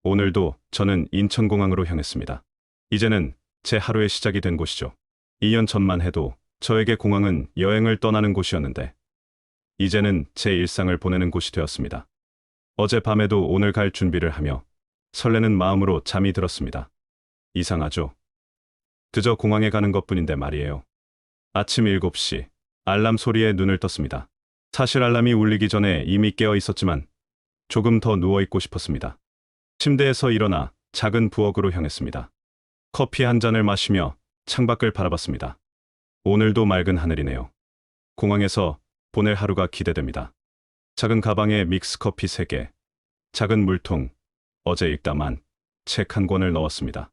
오늘도 저는 인천공항으로 향했습니다. 이제는 제 하루의 시작이 된 곳이죠. 2년 전만 해도 저에게 공항은 여행을 떠나는 곳이었는데 이제는 제 일상을 보내는 곳이 되었습니다. 어젯밤에도 오늘 갈 준비를 하며 설레는 마음으로 잠이 들었습니다. 이상하죠? 그저 공항에 가는 것뿐인데 말이에요. 아침 7시 알람 소리에 눈을 떴습니다. 사실 알람이 울리기 전에 이미 깨어 있었지만 조금 더 누워있고 싶었습니다. 침대에서 일어나 작은 부엌으로 향했습니다. 커피 한 잔을 마시며 창밖을 바라봤습니다. 오늘도 맑은 하늘이네요. 공항에서 보낼 하루가 기대됩니다. 작은 가방에 믹스커피 3개, 작은 물통, 어제 읽다만 책 한 권을 넣었습니다.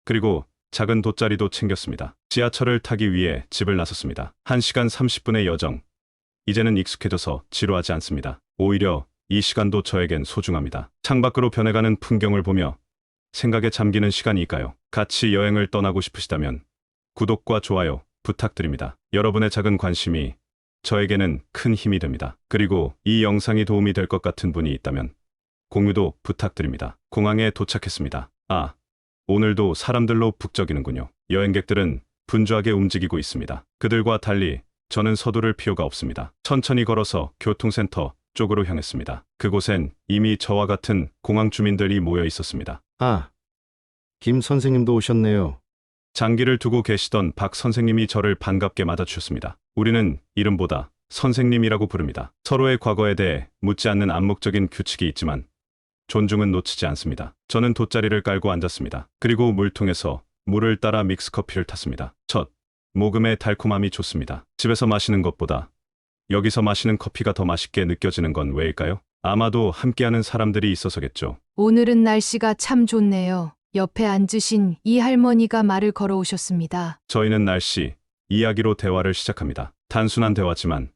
그리고 작은 돗자리도 챙겼습니다. 지하철을 타기 위해 집을 나섰습니다. 1시간 30분의 여정. 이제는 익숙해져서 지루하지 않습니다. 오히려 이 시간도 저에겐 소중합니다. 창밖으로 변해가는 풍경을 보며 생각에 잠기는 시간이니까요. 같이 여행을 떠나고 싶으시다면 구독과 좋아요 부탁드립니다. 여러분의 작은 관심이 저에게는 큰 힘이 됩니다. 그리고 이 영상이 도움이 될 것 같은 분이 있다면 공유도 부탁드립니다. 공항에 도착했습니다. 오늘도 사람들로 북적이는군요. 여행객들은 분주하게 움직이고 있습니다. 그들과 달리 저는 서두를 필요가 없습니다. 천천히 걸어서 교통센터 쪽으로 향했습니다. 그곳엔 이미 저와 같은 공항 주민들이 모여 있었습니다. 김 선생님도 오셨네요. 장기를 두고 계시던 박 선생님이 저를 반갑게 맞아주셨습니다. 우리는 이름보다 선생님이라고 부릅니다. 서로의 과거에 대해 묻지 않는 암묵적인 규칙이 있지만 존중은 놓치지 않습니다. 저는 돗자리를 깔고 앉았습니다. 그리고 물통에서 물을 따라 믹스커피를 탔습니다. 첫 모금의 달콤함이 좋습니다. 집에서 마시는 것보다 여기서 마시는 커피가 더 맛있게 느껴지는 건 왜일까요? 아마도 함께하는 사람들이 있어서겠죠. 오늘은 날씨가 참 좋네요. 옆에 앉으신 이 할머니가 말을 걸어오셨습니다. 저희는 날씨, 이야기로 대화를 시작합니다. 단순한 대화지만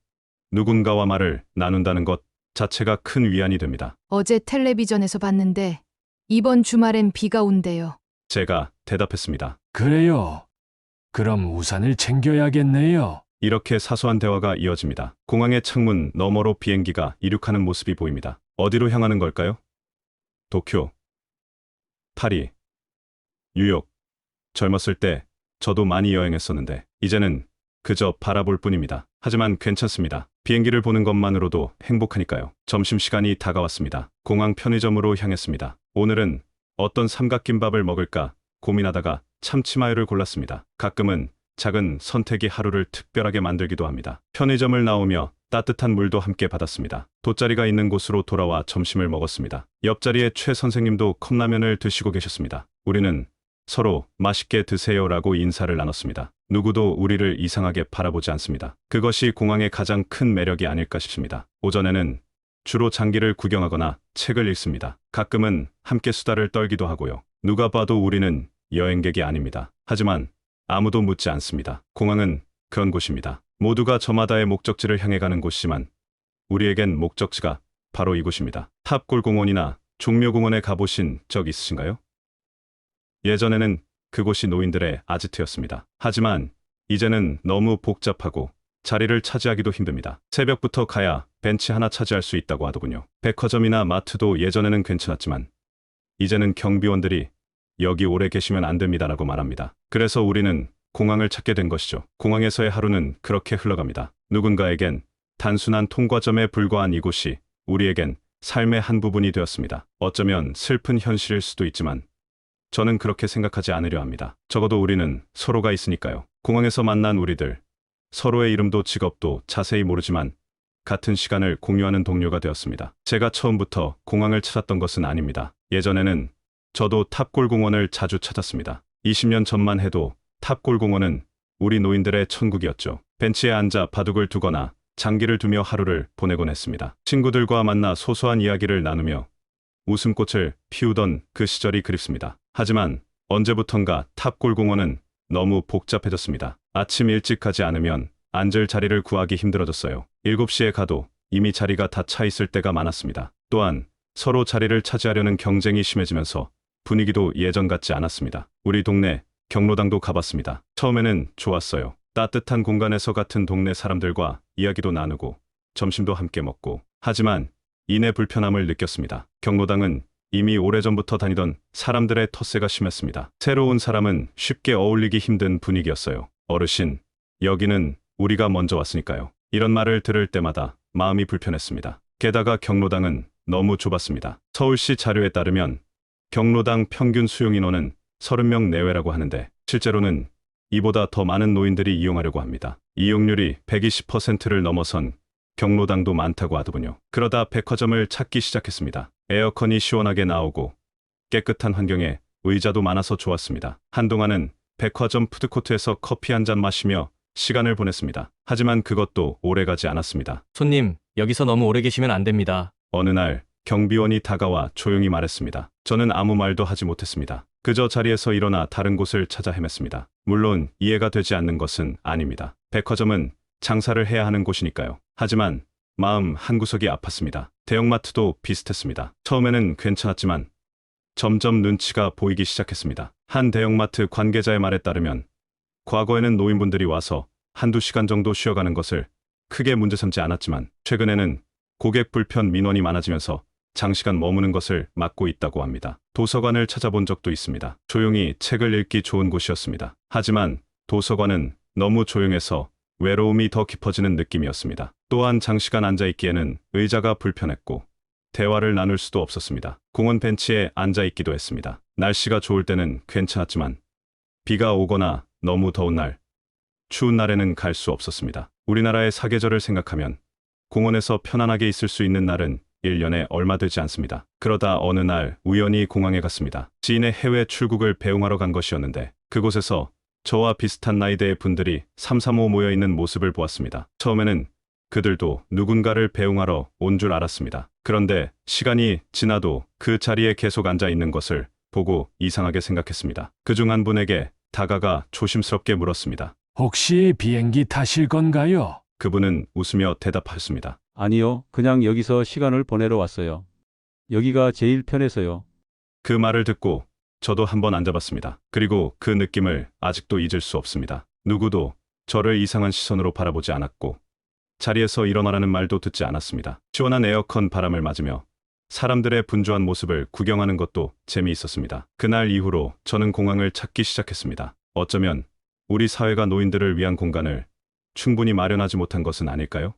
누군가와 말을 나눈다는 것 자체가 큰 위안이 됩니다. 어제 텔레비전에서 봤는데 이번 주말엔 비가 온대요. 제가 대답했습니다. 그래요. 그럼 우산을 챙겨야겠네요. 이렇게 사소한 대화가 이어집니다. 공항의 창문 너머로 비행기가 이륙하는 모습이 보입니다. 어디로 향하는 걸까요? 도쿄, 파리, 뉴욕. 젊었을 때 저도 많이 여행했었는데 이제는 그저 바라볼 뿐입니다. 하지만 괜찮습니다. 비행기를 보는 것만으로도 행복하니까요. 점심시간이 다가왔습니다. 공항 편의점으로 향했습니다. 오늘은 어떤 삼각김밥을 먹을까 고민하다가 참치마요를 골랐습니다. 가끔은 작은 선택이 하루를 특별하게 만들기도 합니다. 편의점을 나오며 따뜻한 물도 함께 받았습니다. 돗자리가 있는 곳으로 돌아와 점심을 먹었습니다. 옆자리에 최 선생님도 컵라면을 드시고 계셨습니다. 우리는 서로 맛있게 드세요라고 인사를 나눴습니다. 누구도 우리를 이상하게 바라보지 않습니다. 그것이 공항의 가장 큰 매력이 아닐까 싶습니다. 오전에는 주로 장기를 구경하거나 책을 읽습니다. 가끔은 함께 수다를 떨기도 하고요. 누가 봐도 우리는 여행객이 아닙니다. 하지만 아무도 묻지 않습니다. 공항은 그런 곳입니다. 모두가 저마다의 목적지를 향해 가는 곳이지만 우리에겐 목적지가 바로 이곳입니다. 탑골공원이나 종묘공원에 가보신 적 있으신가요? 예전에는 그곳이 노인들의 아지트였습니다. 하지만 이제는 너무 복잡하고 자리를 차지하기도 힘듭니다. 새벽부터 가야 벤치 하나 차지할 수 있다고 하더군요. 백화점이나 마트도 예전에는 괜찮았지만 이제는 경비원들이 여기 오래 계시면 안 됩니다라고 말합니다. 그래서 우리는 공항을 찾게 된 것이죠. 공항에서의 하루는 그렇게 흘러갑니다. 누군가에겐 단순한 통과점에 불과한 이곳이 우리에겐 삶의 한 부분이 되었습니다. 어쩌면 슬픈 현실일 수도 있지만 저는 그렇게 생각하지 않으려 합니다. 적어도 우리는 서로가 있으니까요. 공항에서 만난 우리들, 서로의 이름도 직업도 자세히 모르지만 같은 시간을 공유하는 동료가 되었습니다. 제가 처음부터 공항을 찾았던 것은 아닙니다. 예전에는 저도 탑골공원을 자주 찾았습니다. 20년 전만 해도 탑골공원은 우리 노인들의 천국이었죠. 벤치에 앉아 바둑을 두거나 장기를 두며 하루를 보내곤 했습니다. 친구들과 만나 소소한 이야기를 나누며 웃음꽃을 피우던 그 시절이 그립습니다. 하지만 언제부턴가 탑골공원은 너무 복잡해졌습니다. 아침 일찍 가지 않으면 앉을 자리를 구하기 힘들어졌어요. 7시에 가도 이미 자리가 다 차 있을 때가 많았습니다. 또한 서로 자리를 차지하려는 경쟁이 심해지면서 분위기도 예전 같지 않았습니다. 우리 동네 경로당도 가봤습니다. 처음에는 좋았어요. 따뜻한 공간에서 같은 동네 사람들과 이야기도 나누고 점심도 함께 먹고. 하지만 이내 불편함을 느꼈습니다. 경로당은 이미 오래전부터 다니던 사람들의 텃세가 심했습니다. 새로운 사람은 쉽게 어울리기 힘든 분위기였어요. 어르신, 여기는 우리가 먼저 왔으니까요. 이런 말을 들을 때마다 마음이 불편했습니다. 게다가 경로당은 너무 좁았습니다. 서울시 자료에 따르면 경로당 평균 수용 인원은 30명 내외라고 하는데 실제로는 이보다 더 많은 노인들이 이용하려고 합니다. 이용률이 120%를 넘어선 경로당도 많다고 하더군요. 그러다 백화점을 찾기 시작했습니다. 에어컨이 시원하게 나오고 깨끗한 환경에 의자도 많아서 좋았습니다. 한동안은 백화점 푸드코트에서 커피 한 잔 마시며 시간을 보냈습니다. 하지만 그것도 오래가지 않았습니다. 손님, 여기서 너무 오래 계시면 안 됩니다. 어느 날 경비원이 다가와 조용히 말했습니다. 저는 아무 말도 하지 못했습니다. 그저 자리에서 일어나 다른 곳을 찾아 헤맸습니다. 물론 이해가 되지 않는 것은 아닙니다. 백화점은 장사를 해야 하는 곳이니까요. 하지만 마음 한구석이 아팠습니다. 대형마트도 비슷했습니다. 처음에는 괜찮았지만 점점 눈치가 보이기 시작했습니다. 한 대형마트 관계자의 말에 따르면 과거에는 노인분들이 와서 한두 시간 정도 쉬어가는 것을 크게 문제 삼지 않았지만 최근에는 고객 불편 민원이 많아지면서 장시간 머무는 것을 막고 있다고 합니다. 도서관을 찾아본 적도 있습니다. 조용히 책을 읽기 좋은 곳이었습니다. 하지만 도서관은 너무 조용해서 외로움이 더 깊어지는 느낌이었습니다. 또한 장시간 앉아있기에는 의자가 불편했고 대화를 나눌 수도 없었습니다. 공원 벤치에 앉아있기도 했습니다. 날씨가 좋을 때는 괜찮았지만 비가 오거나 너무 더운 날, 추운 날에는 갈 수 없었습니다. 우리나라의 사계절을 생각하면 공원에서 편안하게 있을 수 있는 날은 1년에 얼마 되지 않습니다. 그러다 어느 날 우연히 공항에 갔습니다. 지인의 해외 출국을 배웅하러 간 것이었는데 그곳에서 저와 비슷한 나이대의 분들이 삼삼오오 모여있는 모습을 보았습니다. 처음에는 그들도 누군가를 배웅하러 온 줄 알았습니다. 그런데 시간이 지나도 그 자리에 계속 앉아 있는 것을 보고 이상하게 생각했습니다. 그중 한 분에게 다가가 조심스럽게 물었습니다. 혹시 비행기 타실 건가요? 그분은 웃으며 대답하였습니다. 아니요, 그냥 여기서 시간을 보내러 왔어요. 여기가 제일 편해서요. 그 말을 듣고 저도 한번 앉아봤습니다. 그리고 그 느낌을 아직도 잊을 수 없습니다. 누구도 저를 이상한 시선으로 바라보지 않았고 자리에서 일어나라는 말도 듣지 않았습니다. 시원한 에어컨 바람을 맞으며 사람들의 분주한 모습을 구경하는 것도 재미있었습니다. 그날 이후로 저는 공항을 찾기 시작했습니다. 어쩌면 우리 사회가 노인들을 위한 공간을 충분히 마련하지 못한 것은 아닐까요?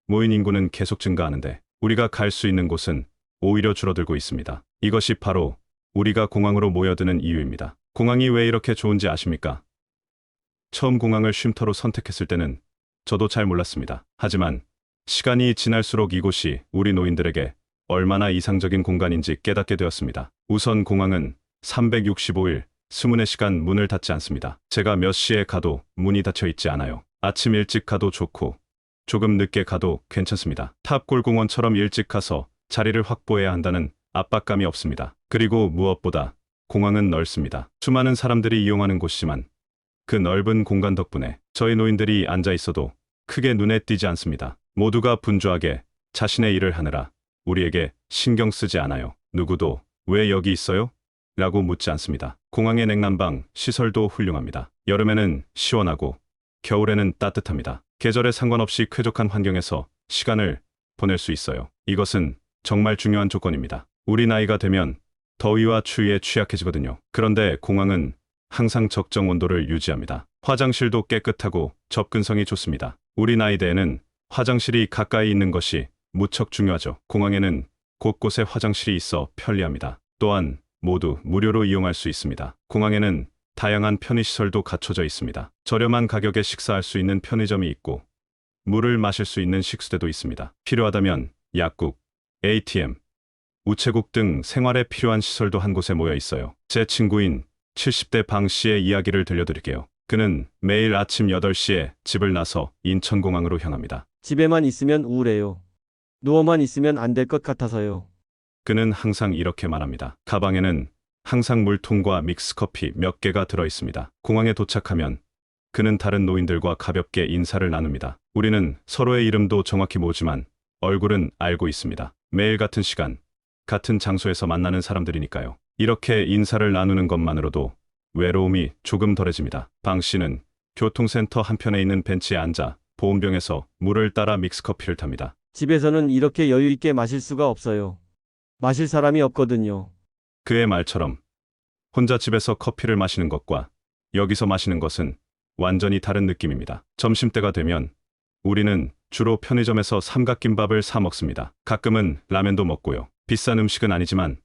노인 인구는 계속 증가하는데 우리가 갈 수 있는 곳은 오히려 줄어들고 있습니다. 이것이 바로 우리가 공항으로 모여드는 이유입니다. 공항이 왜 이렇게 좋은지 아십니까? 처음 공항을 쉼터로 선택했을 때는 저도 잘 몰랐습니다. 하지만 시간이 지날수록 이곳이 우리 노인들에게 얼마나 이상적인 공간인지 깨닫게 되었습니다. 우선 공항은 365일 24시간 문을 닫지 않습니다. 제가 몇 시에 가도 문이 닫혀 있지 않아요. 아침 일찍 가도 좋고 조금 늦게 가도 괜찮습니다. 탑골공원처럼 일찍 가서 자리를 확보해야 한다는 압박감이 없습니다. 그리고 무엇보다 공항은 넓습니다. 수많은 사람들이 이용하는 곳이지만 그 넓은 공간 덕분에 저희 노인들이 앉아 있어도 크게 눈에 띄지 않습니다. 모두가 분주하게 자신의 일을 하느라 우리에게 신경 쓰지 않아요. 누구도 왜 여기 있어요? 라고 묻지 않습니다. 공항의 냉난방 시설도 훌륭합니다. 여름에는 시원하고 겨울에는 따뜻합니다. 계절에 상관없이 쾌적한 환경에서 시간을 보낼 수 있어요. 이것은 정말 중요한 조건입니다. 우리 나이가 되면 더위와 추위에 취약해지거든요. 그런데 공항은 항상 적정 온도를 유지합니다. 화장실도 깨끗하고 접근성이 좋습니다. 우리 나이대에는 화장실이 가까이 있는 것이 무척 중요하죠. 공항에는 곳곳에 화장실이 있어 편리합니다. 또한 모두 무료로 이용할 수 있습니다. 공항에는 다양한 편의시설도 갖춰져 있습니다. 저렴한 가격에 식사할 수 있는 편의점이 있고 물을 마실 수 있는 식수대도 있습니다. 필요하다면 약국, ATM, 우체국 등 생활에 필요한 시설도 한 곳에 모여 있어요. 제 친구인 70대 방 씨의 이야기를 들려드릴게요. 그는 매일 아침 8시에 집을 나서 인천공항으로 향합니다. 집에만 있으면 우울해요. 누워만 있으면 안 될 것 같아서요. 그는 항상 이렇게 말합니다. 가방에는 항상 물통과 믹스커피 몇 개가 들어 있습니다. 공항에 도착하면 그는 다른 노인들과 가볍게 인사를 나눕니다. 우리는 서로의 이름도 정확히 모르지만 얼굴은 알고 있습니다. 매일 같은 시간, 같은 장소에서 만나는 사람들이니까요. 이렇게 인사를 나누는 것만으로도 외로움이 조금 덜해집니다. 방 씨는 교통센터 한편에 있는 벤치에 앉아 보온병에서 물을 따라 믹스커피를 탑니다. 집에서는 이렇게 여유 있게 마실 수가 없어요. 마실 사람이 없거든요. 그의 말처럼 혼자 집에서 커피를 마시는 것과 여기서 마시는 것은 완전히 다른 느낌입니다. 점심때가 되면 우리는 주로 편의점에서 삼각김밥을 사 먹습니다. 가끔은 라면도 먹고요. 비싼 음식은 아니지만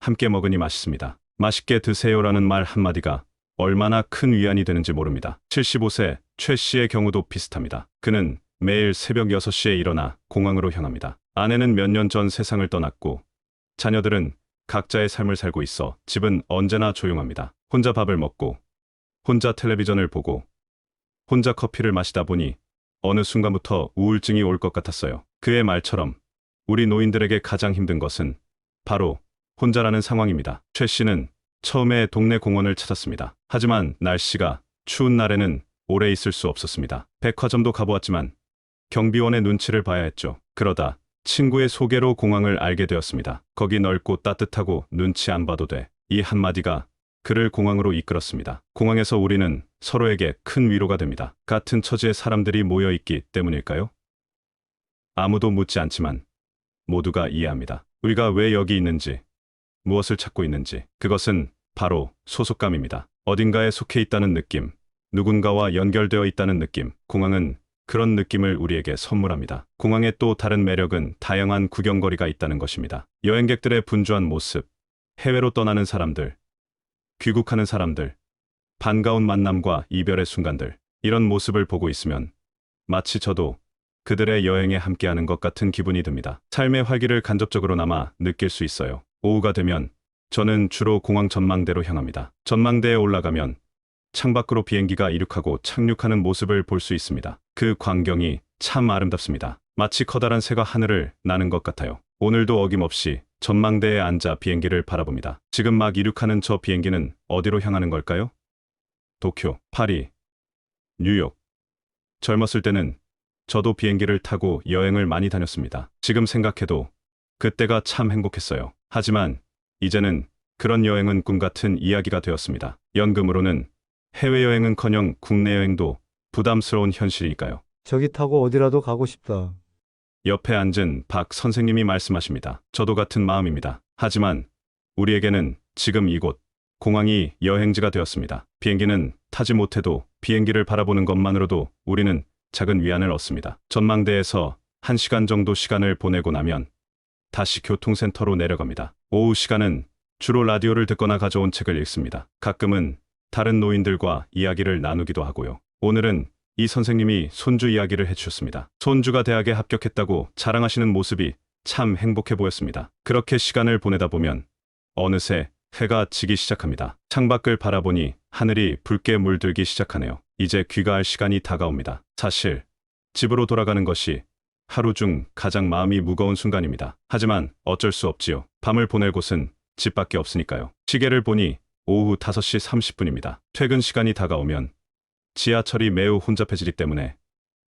함께 먹으니 맛있습니다. 맛있게 드세요라는 말 한마디가 얼마나 큰 위안이 되는지 모릅니다. 75세 최 씨의 경우도 비슷합니다. 그는 매일 새벽 6시에 일어나 공항으로 향합니다. 아내는 몇 년 전 세상을 떠났고 자녀들은 각자의 삶을 살고 있어 집은 언제나 조용합니다. 혼자 밥을 먹고 혼자 텔레비전을 보고 혼자 커피를 마시다 보니 어느 순간부터 우울증이 올 것 같았어요. 그의 말처럼 우리 노인들에게 가장 힘든 것은 바로 혼자라는 상황입니다. 최 씨는 처음에 동네 공원을 찾았습니다. 하지만 날씨가 추운 날에는 오래 있을 수 없었습니다. 백화점도 가보았지만 경비원의 눈치를 봐야 했죠. 그러다 친구의 소개로 공항을 알게 되었습니다. 거기 넓고 따뜻하고 눈치 안 봐도 돼. 이 한마디가 그를 공항으로 이끌었습니다. 공항에서 우리는 서로에게 큰 위로가 됩니다. 같은 처지의 사람들이 모여 있기 때문일까요? 아무도 묻지 않지만 모두가 이해합니다. 우리가 왜 여기 있는지, 무엇을 찾고 있는지. 그것은 바로 소속감입니다. 어딘가에 속해 있다는 느낌, 누군가와 연결되어 있다는 느낌. 공항은 그런 느낌을 우리에게 선물합니다. 공항의 또 다른 매력은 다양한 구경거리가 있다는 것입니다. 여행객들의 분주한 모습, 해외로 떠나는 사람들, 귀국하는 사람들, 반가운 만남과 이별의 순간들. 이런 모습을 보고 있으면 마치 저도 그들의 여행에 함께하는 것 같은 기분이 듭니다. 삶의 활기를 간접적으로나마 느낄 수 있어요. 오후가 되면 저는 주로 공항 전망대로 향합니다. 전망대에 올라가면 창밖으로 비행기가 이륙하고 착륙하는 모습을 볼 수 있습니다. 그 광경이 참 아름답습니다. 마치 커다란 새가 하늘을 나는 것 같아요. 오늘도 어김없이 전망대에 앉아 비행기를 바라봅니다. 지금 막 이륙하는 저 비행기는 어디로 향하는 걸까요? 도쿄, 파리, 뉴욕. 젊었을 때는 저도 비행기를 타고 여행을 많이 다녔습니다. 지금 생각해도 그때가 참 행복했어요. 하지만 이제는 그런 여행은 꿈 같은 이야기가 되었습니다. 연금으로는 해외여행은커녕 국내 여행도 부담스러운 현실이니까요. 저기 타고 어디라도 가고 싶다. 옆에 앉은 박 선생님이 말씀하십니다. 저도 같은 마음입니다. 하지만 우리에게는 지금 이곳 공항이 여행지가 되었습니다. 비행기는 타지 못해도 비행기를 바라보는 것만으로도 우리는 작은 위안을 얻습니다. 전망대에서 1시간 정도 시간을 보내고 나면 다시 교통센터로 내려갑니다. 오후 시간은 주로 라디오를 듣거나 가져온 책을 읽습니다. 가끔은 다른 노인들과 이야기를 나누기도 하고요. 오늘은 이 선생님이 손주 이야기를 해주셨습니다. 손주가 대학에 합격했다고 자랑하시는 모습이 참 행복해 보였습니다. 그렇게 시간을 보내다 보면 어느새 해가 지기 시작합니다. 창밖을 바라보니 하늘이 붉게 물들기 시작하네요. 이제 귀가할 시간이 다가옵니다. 사실 집으로 돌아가는 것이 하루 중 가장 마음이 무거운 순간입니다. 하지만 어쩔 수 없지요. 밤을 보낼 곳은 집밖에 없으니까요. 시계를 보니 오후 5시 30분입니다. 퇴근 시간이 다가오면 지하철이 매우 혼잡해지기 때문에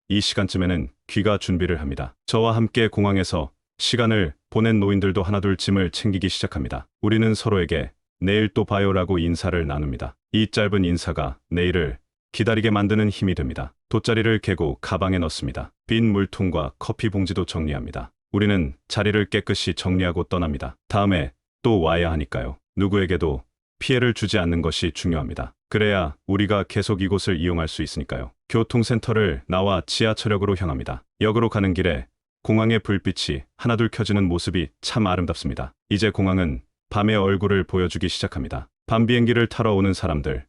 이 시간쯤에는 귀가 준비를 합니다. 저와 함께 공항에서 시간을 보낸 노인들도 하나둘 짐을 챙기기 시작합니다. 우리는 서로에게 내일 또 봐요라고 인사를 나눕니다. 이 짧은 인사가 내일을 기다리게 만드는 힘이 됩니다. 돗자리를 개고 가방에 넣습니다. 빈 물통과 커피 봉지도 정리합니다. 우리는 자리를 깨끗이 정리하고 떠납니다. 다음에 또 와야 하니까요. 누구에게도 피해를 주지 않는 것이 중요합니다. 그래야 우리가 계속 이곳을 이용할 수 있으니까요. 교통센터를 나와 지하철역으로 향합니다. 역으로 가는 길에 공항의 불빛이 하나둘 켜지는 모습이 참 아름답습니다. 이제 공항은 밤의 얼굴을 보여주기 시작합니다. 밤 비행기를 타러 오는 사람들,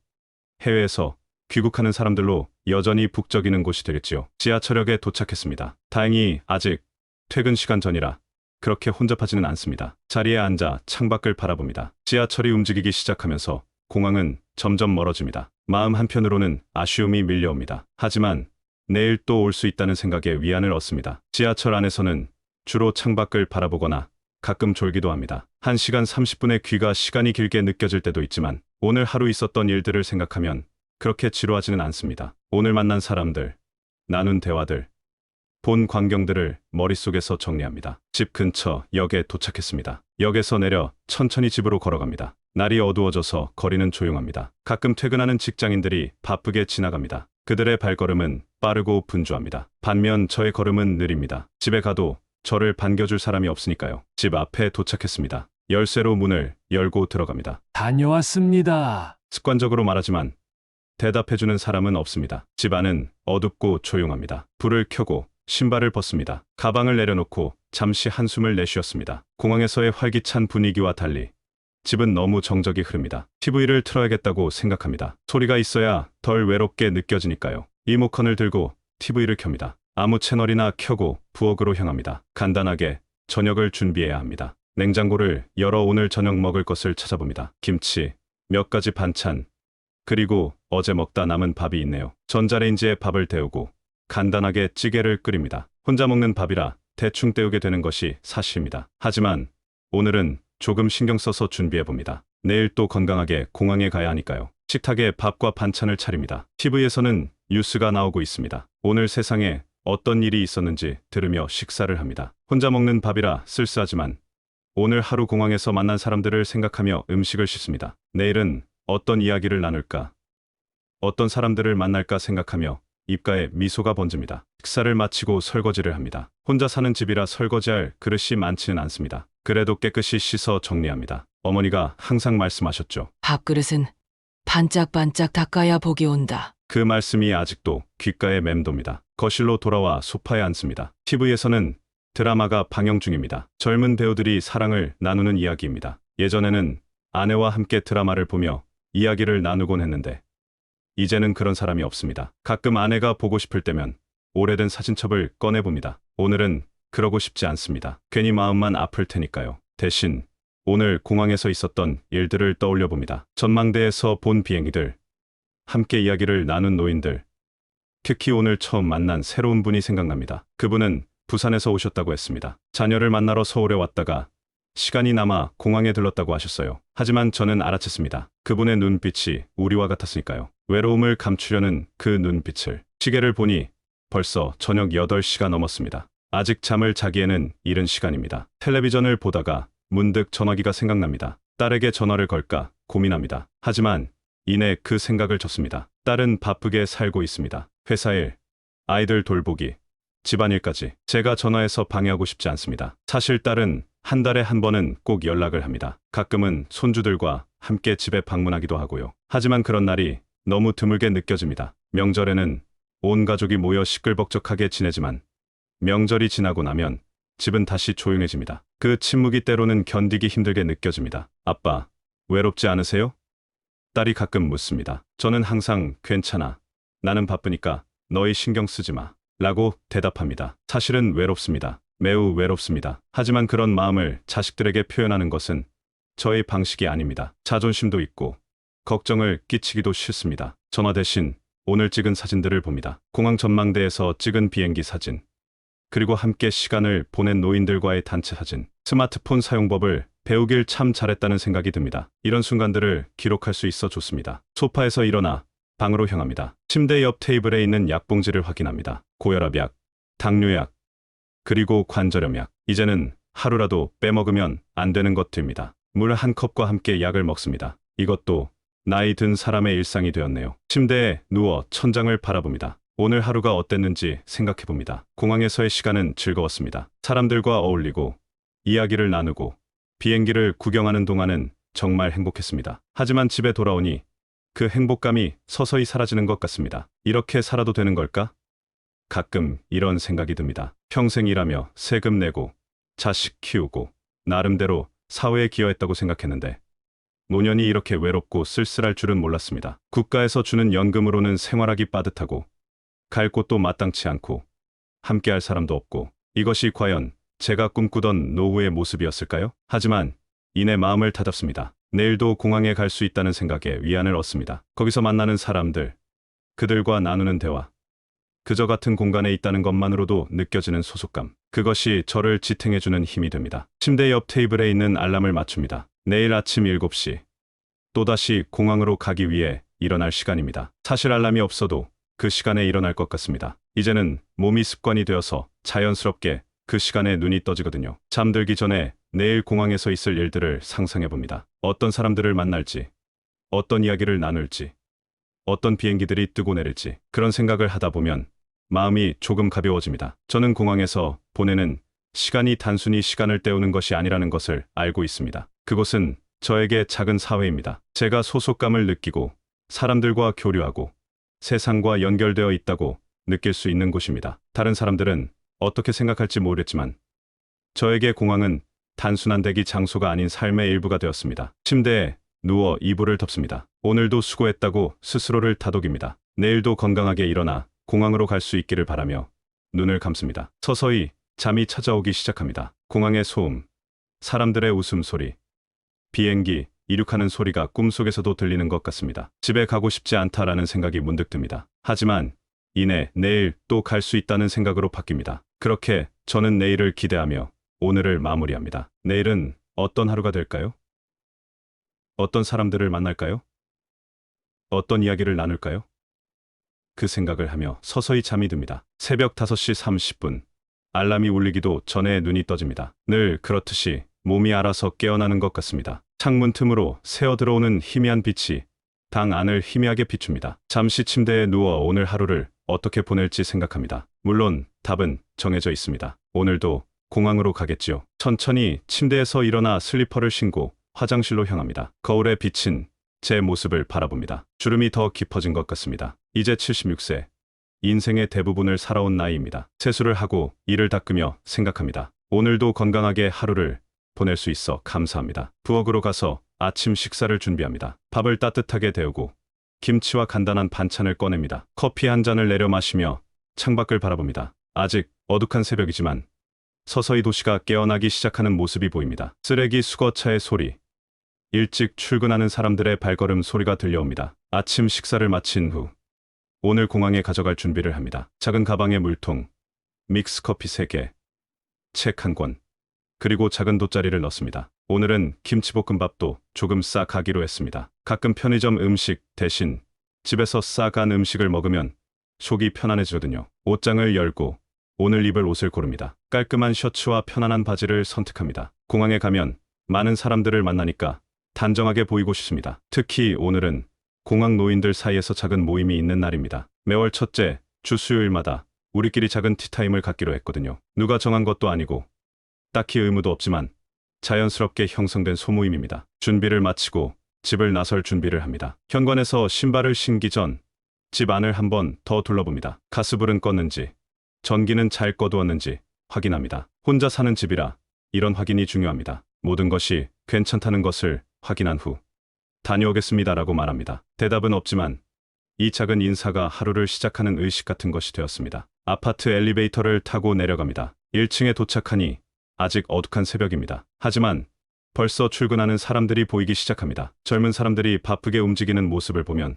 해외에서 귀국하는 사람들로 여전히 북적이는 곳이 되겠지요. 지하철역에 도착했습니다. 다행히 아직 퇴근 시간 전이라 그렇게 혼잡하지는 않습니다. 자리에 앉아 창밖을 바라봅니다. 지하철이 움직이기 시작하면서 공항은 점점 멀어집니다. 마음 한편으로는 아쉬움이 밀려옵니다. 하지만 내일 또 올 수 있다는 생각에 위안을 얻습니다. 지하철 안에서는 주로 창밖을 바라보거나 가끔 졸기도 합니다. 1시간 30분의 귀가 시간이 길게 느껴질 때도 있지만 오늘 하루 있었던 일들을 생각하면 그렇게 지루하지는 않습니다. 오늘 만난 사람들, 나눈 대화들, 본 광경들을 머릿속에서 정리합니다. 집 근처 역에 도착했습니다. 역에서 내려 천천히 집으로 걸어갑니다. 날이 어두워져서 거리는 조용합니다. 가끔 퇴근하는 직장인들이 바쁘게 지나갑니다. 그들의 발걸음은 빠르고 분주합니다. 반면 저의 걸음은 느립니다. 집에 가도 저를 반겨줄 사람이 없으니까요. 집 앞에 도착했습니다. 열쇠로 문을 열고 들어갑니다. 다녀왔습니다. 습관적으로 말하지만 대답해주는 사람은 없습니다. 집 안은 어둡고 조용합니다. 불을 켜고 신발을 벗습니다. 가방을 내려놓고 잠시 한숨을 내쉬었습니다. 공항에서의 활기찬 분위기와 달리 집은 너무 정적이 흐릅니다. TV를 틀어야겠다고 생각합니다. 소리가 있어야 덜 외롭게 느껴지니까요. 리모컨을 들고 TV를 켭니다. 아무 채널이나 켜고 부엌으로 향합니다. 간단하게 저녁을 준비해야 합니다. 냉장고를 열어 오늘 저녁 먹을 것을 찾아봅니다. 김치, 몇 가지 반찬, 그리고 어제 먹다 남은 밥이 있네요. 전자레인지에 밥을 데우고 간단하게 찌개를 끓입니다. 혼자 먹는 밥이라 대충 때우게 되는 것이 사실입니다. 하지만 오늘은 조금 신경 써서 준비해봅니다. 내일 또 건강하게 공항에 가야 하니까요. 식탁에 밥과 반찬을 차립니다. TV에서는 뉴스가 나오고 있습니다. 오늘 세상에 어떤 일이 있었는지 들으며 식사를 합니다. 혼자 먹는 밥이라 쓸쓸하지만 오늘 하루 공항에서 만난 사람들을 생각하며 음식을 씻습니다. 내일은 어떤 이야기를 나눌까? 어떤 사람들을 만날까 생각하며 입가에 미소가 번집니다. 식사를 마치고 설거지를 합니다. 혼자 사는 집이라 설거지할 그릇이 많지는 않습니다. 그래도 깨끗이 씻어 정리합니다. 어머니가 항상 말씀하셨죠. 밥그릇은 반짝반짝 닦아야 복이 온다. 그 말씀이 아직도 귓가에 맴돕니다. 거실로 돌아와 소파에 앉습니다. TV에서는 드라마가 방영 중입니다. 젊은 배우들이 사랑을 나누는 이야기입니다. 예전에는 아내와 함께 드라마를 보며 이야기를 나누곤 했는데 이제는 그런 사람이 없습니다. 가끔 아내가 보고 싶을 때면 오래된 사진첩을 꺼내봅니다. 오늘은 그러고 싶지 않습니다. 괜히 마음만 아플 테니까요. 대신 오늘 공항에서 있었던 일들을 떠올려 봅니다. 전망대에서 본 비행기들, 함께 이야기를 나눈 노인들, 특히 오늘 처음 만난 새로운 분이 생각납니다. 그분은 부산에서 오셨다고 했습니다. 자녀를 만나러 서울에 왔다가 시간이 남아 공항에 들렀다고 하셨어요. 하지만 저는 알아챘습니다. 그분의 눈빛이 우리와 같았으니까요. 외로움을 감추려는 그 눈빛을. 시계를 보니 벌써 저녁 8시가 넘었습니다. 아직 잠을 자기에는 이른 시간입니다. 텔레비전을 보다가 문득 전화기가 생각납니다. 딸에게 전화를 걸까 고민합니다. 하지만 이내 그 생각을 졌습니다. 딸은 바쁘게 살고 있습니다. 회사일, 아이들 돌보기, 집안일까지. 제가 전화해서 방해하고 싶지 않습니다. 사실 딸은 한 달에 한 번은 꼭 연락을 합니다. 가끔은 손주들과 함께 집에 방문하기도 하고요. 하지만 그런 날이 너무 드물게 느껴집니다. 명절에는 온 가족이 모여 시끌벅적하게 지내지만 명절이 지나고 나면 집은 다시 조용해집니다. 그 침묵이 때로는 견디기 힘들게 느껴집니다. 아빠, 외롭지 않으세요? 딸이 가끔 묻습니다. 저는 항상 괜찮아. 나는 바쁘니까 너희 신경 쓰지 마. 라고 대답합니다. 사실은 외롭습니다. 매우 외롭습니다. 하지만 그런 마음을 자식들에게 표현하는 것은 저의 방식이 아닙니다. 자존심도 있고 걱정을 끼치기도 싫습니다. 전화 대신 오늘 찍은 사진들을 봅니다. 공항 전망대에서 찍은 비행기 사진, 그리고 함께 시간을 보낸 노인들과의 단체 사진. 스마트폰 사용법을 배우길 참 잘했다는 생각이 듭니다. 이런 순간들을 기록할 수 있어 좋습니다. 소파에서 일어나 방으로 향합니다. 침대 옆 테이블에 있는 약봉지를 확인합니다. 고혈압약, 당뇨약, 그리고 관절염약. 이제는 하루라도 빼먹으면 안 되는 것들입니다. 물 한 컵과 함께 약을 먹습니다. 이것도 나이 든 사람의 일상이 되었네요. 침대에 누워 천장을 바라봅니다. 오늘 하루가 어땠는지 생각해봅니다. 공항에서의 시간은 즐거웠습니다. 사람들과 어울리고 이야기를 나누고 비행기를 구경하는 동안은 정말 행복했습니다. 하지만 집에 돌아오니 그 행복감이 서서히 사라지는 것 같습니다. 이렇게 살아도 되는 걸까? 가끔 이런 생각이 듭니다. 평생 일하며 세금 내고 자식 키우고 나름대로 사회에 기여했다고 생각했는데 노년이 이렇게 외롭고 쓸쓸할 줄은 몰랐습니다. 국가에서 주는 연금으로는 생활하기 빠듯하고 갈 곳도 마땅치 않고 함께할 사람도 없고 이것이 과연 제가 꿈꾸던 노후의 모습이었을까요? 하지만 이내 마음을 다잡습니다. 내일도 공항에 갈 수 있다는 생각에 위안을 얻습니다. 거기서 만나는 사람들, 그들과 나누는 대화, 그저 같은 공간에 있다는 것만으로도 느껴지는 소속감. 그것이 저를 지탱해주는 힘이 됩니다. 침대 옆 테이블에 있는 알람을 맞춥니다. 내일 아침 7시. 또다시 공항으로 가기 위해 일어날 시간입니다. 사실 알람이 없어도 그 시간에 일어날 것 같습니다. 이제는 몸이 습관이 되어서 자연스럽게 그 시간에 눈이 떠지거든요. 잠들기 전에 내일 공항에서 있을 일들을 상상해봅니다. 어떤 사람들을 만날지, 어떤 이야기를 나눌지, 어떤 비행기들이 뜨고 내릴지. 그런 생각을 하다 보면 마음이 조금 가벼워집니다. 저는 공항에서 보내는 시간이 단순히 시간을 때우는 것이 아니라는 것을 알고 있습니다. 그곳은 저에게 작은 사회입니다. 제가 소속감을 느끼고 사람들과 교류하고 세상과 연결되어 있다고 느낄 수 있는 곳입니다. 다른 사람들은 어떻게 생각할지 모르겠지만 저에게 공항은 단순한 대기 장소가 아닌 삶의 일부가 되었습니다. 침대에 누워 이불을 덮습니다. 오늘도 수고했다고 스스로를 다독입니다. 내일도 건강하게 일어나 공항으로 갈 수 있기를 바라며 눈을 감습니다. 서서히 잠이 찾아오기 시작합니다. 공항의 소음, 사람들의 웃음소리, 비행기 이륙하는 소리가 꿈속에서도 들리는 것 같습니다. 집에 가고 싶지 않다라는 생각이 문득 듭니다. 하지만 이내 내일 또 갈 수 있다는 생각으로 바뀝니다. 그렇게 저는 내일을 기대하며 오늘을 마무리합니다. 내일은 어떤 하루가 될까요? 어떤 사람들을 만날까요? 어떤 이야기를 나눌까요? 그 생각을 하며 서서히 잠이 듭니다. 새벽 5시 30분. 알람이 울리기도 전에 눈이 떠집니다. 늘 그렇듯이 몸이 알아서 깨어나는 것 같습니다. 창문 틈으로 새어 들어오는 희미한 빛이 방 안을 희미하게 비춥니다. 잠시 침대에 누워 오늘 하루를 어떻게 보낼지 생각합니다. 물론 답은 정해져 있습니다. 오늘도 공항으로 가겠지요. 천천히 침대에서 일어나 슬리퍼를 신고 화장실로 향합니다. 거울에 비친 제 모습을 바라봅니다. 주름이 더 깊어진 것 같습니다. 이제 76세. 인생의 대부분을 살아온 나이입니다. 세수를 하고 이를 닦으며 생각합니다. 오늘도 건강하게 하루를 보낼 수 있어 감사합니다. 부엌으로 가서 아침 식사를 준비합니다. 밥을 따뜻하게 데우고 김치와 간단한 반찬을 꺼냅니다. 커피 한 잔을 내려 마시며 창밖을 바라봅니다. 아직 어둑한 새벽이지만 서서히 도시가 깨어나기 시작하는 모습이 보입니다. 쓰레기 수거차의 소리, 일찍 출근하는 사람들의 발걸음 소리가 들려옵니다. 아침 식사를 마친 후 오늘 공항에 가져갈 준비를 합니다. 작은 가방에 물통, 믹스커피 3개, 책 한 권, 그리고 작은 돗자리를 넣습니다. 오늘은 김치볶음밥도 조금 싸가기로 했습니다. 가끔 편의점 음식 대신 집에서 싸간 음식을 먹으면 속이 편안해지거든요. 옷장을 열고 오늘 입을 옷을 고릅니다. 깔끔한 셔츠와 편안한 바지를 선택합니다. 공항에 가면 많은 사람들을 만나니까 단정하게 보이고 싶습니다. 특히 오늘은 공항 노인들 사이에서 작은 모임이 있는 날입니다. 매월 첫째 주 수요일마다 우리끼리 작은 티타임을 갖기로 했거든요. 누가 정한 것도 아니고 딱히 의무도 없지만 자연스럽게 형성된 소모임입니다. 준비를 마치고 집을 나설 준비를 합니다. 현관에서 신발을 신기 전 집 안을 한 번 더 둘러봅니다. 가스불은 껐는지 전기는 잘 꺼두었는지 확인합니다. 혼자 사는 집이라 이런 확인이 중요합니다. 모든 것이 괜찮다는 것을 확인한 후 다녀오겠습니다라고 말합니다. 대답은 없지만 이 작은 인사가 하루를 시작하는 의식 같은 것이 되었습니다. 아파트 엘리베이터를 타고 내려갑니다. 1층에 도착하니 아직 어둑한 새벽입니다. 하지만 벌써 출근하는 사람들이 보이기 시작합니다. 젊은 사람들이 바쁘게 움직이는 모습을 보면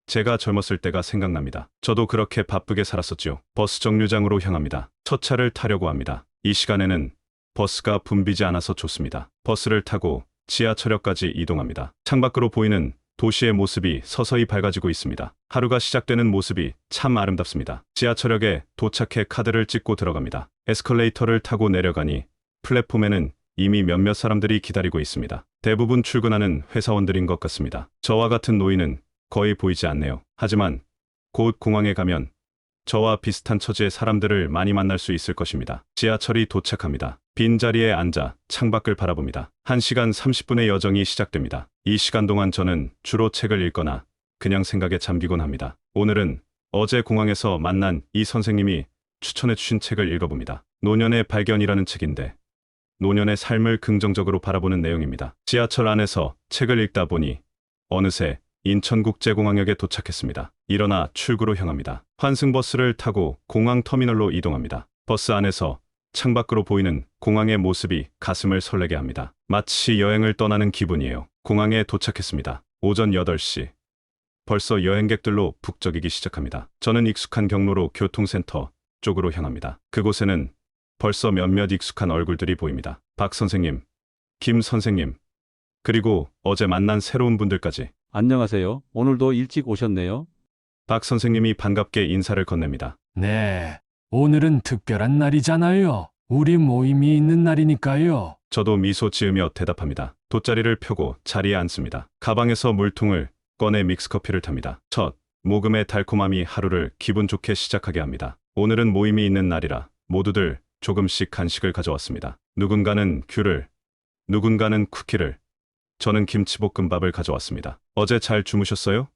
제가 젊었을 때가 생각납니다. 저도 그렇게 바쁘게 살았었죠. 버스 정류장으로 향합니다. 첫 차를 타려고 합니다. 이 시간에는 버스가 붐비지 않아서 좋습니다. 버스를 타고 지하철역까지 이동합니다. 창밖으로 보이는 도시의 모습이 서서히 밝아지고 있습니다. 하루가 시작되는 모습이 참 아름답습니다. 지하철역에 도착해 카드를 찍고 들어갑니다. 에스컬레이터를 타고 내려가니 플랫폼에는 이미 몇몇 사람들이 기다리고 있습니다. 대부분 출근하는 회사원들인 것 같습니다. 저와 같은 노인은 거의 보이지 않네요. 하지만 곧 공항에 가면 저와 비슷한 처지의 사람들을 많이 만날 수 있을 것입니다. 지하철이 도착합니다. 빈자리에 앉아 창밖을 바라봅니다. 1시간 30분의 여정이 시작됩니다. 이 시간 동안 저는 주로 책을 읽거나 그냥 생각에 잠기곤 합니다. 오늘은 어제 공항에서 만난 이 선생님이 추천해 주신 책을 읽어봅니다. 노년의 발견이라는 책인데 노년의 삶을 긍정적으로 바라보는 내용입니다. 지하철 안에서 책을 읽다 보니 어느새 인천국제공항역에 도착했습니다. 일어나 출구로 향합니다. 환승버스를 타고 공항 터미널로 이동합니다. 버스 안에서 창밖으로 보이는 공항의 모습이 가슴을 설레게 합니다. 마치 여행을 떠나는 기분이에요. 공항에 도착했습니다. 오전 8시. 벌써 여행객들로 북적이기 시작합니다. 저는 익숙한 경로로 교통센터 쪽으로 향합니다. 그곳에는 벌써 몇몇 익숙한 얼굴들이 보입니다. 박 선생님, 김 선생님, 그리고 어제 만난 새로운 분들까지. 안녕하세요. 오늘도 일찍 오셨네요. 박 선생님이 반갑게 인사를 건넵니다. 네, 오늘은 특별한 날이잖아요. 우리 모임이 있는 날이니까요. 저도 미소 지으며 대답합니다. 돗자리를 펴고 자리에 앉습니다. 가방에서 물통을 꺼내 믹스커피를 탑니다. 첫 모금의 달콤함이 하루를 기분 좋게 시작하게 합니다. 오늘은 모임이 있는 날이라 모두들 조금씩 간식을 가져왔습니다. 누군가는 귤을, 누군가는 쿠키를, 저는 김치볶음밥을 가져왔습니다. 어제 잘 주무셨어요?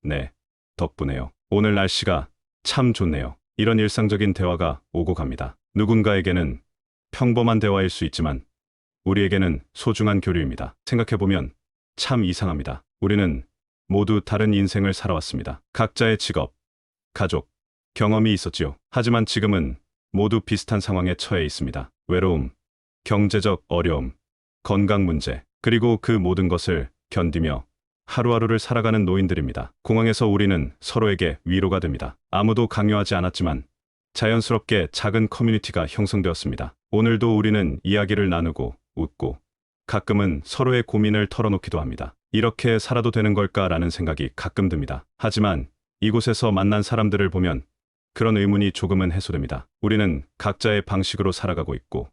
네, 덕분에요. 오늘 날씨가 참 좋네요. 이런 일상적인 대화가 오고 갑니다. 누군가에게는 평범한 대화일 수 있지만 우리에게는 소중한 교류입니다. 생각해보면 참 이상합니다. 우리는 모두 다른 인생을 살아왔습니다. 각자의 직업, 가족, 경험이 있었지요. 하지만 지금은 모두 비슷한 상황에 처해 있습니다. 외로움, 경제적 어려움, 건강 문제, 그리고 그 모든 것을 견디며 하루하루를 살아가는 노인들입니다. 공항에서 우리는 서로에게 위로가 됩니다. 아무도 강요하지 않았지만 자연스럽게 작은 커뮤니티가 형성되었습니다. 오늘도 우리는 이야기를 나누고 웃고 가끔은 서로의 고민을 털어놓기도 합니다. 이렇게 살아도 되는 걸까라는 생각이 가끔 듭니다. 하지만 이곳에서 만난 사람들을 보면 그런 의문이 조금은 해소됩니다. 우리는 각자의 방식으로 살아가고 있고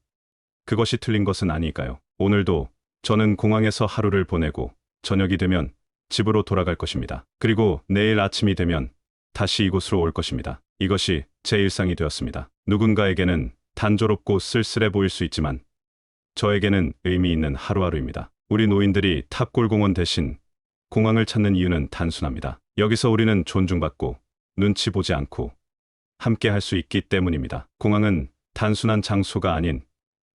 그것이 틀린 것은 아닐까요? 오늘도 저는 공항에서 하루를 보내고 저녁이 되면 집으로 돌아갈 것입니다. 그리고 내일 아침이 되면 다시 이곳으로 올 것입니다. 이것이 제 일상이 되었습니다. 누군가에게는 단조롭고 쓸쓸해 보일 수 있지만 저에게는 의미 있는 하루하루입니다. 우리 노인들이 탑골공원 대신 공항을 찾는 이유는 단순합니다. 여기서 우리는 존중받고 눈치 보지 않고 함께 할 수 있기 때문입니다. 공항은 단순한 장소가 아닌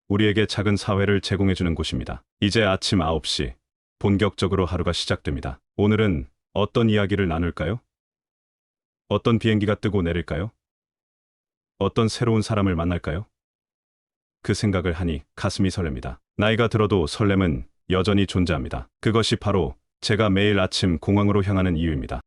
우리에게 작은 사회를 제공해주는 곳입니다. 이제 아침 9시 본격적으로 하루가 시작됩니다. 오늘은 어떤 이야기를 나눌까요? 어떤 비행기가 뜨고 내릴까요? 어떤 새로운 사람을 만날까요? 그 생각을 하니 가슴이 설렙니다. 나이가 들어도 설렘은 여전히 존재합니다. 그것이 바로 제가 매일 아침 공항으로 향하는 이유입니다.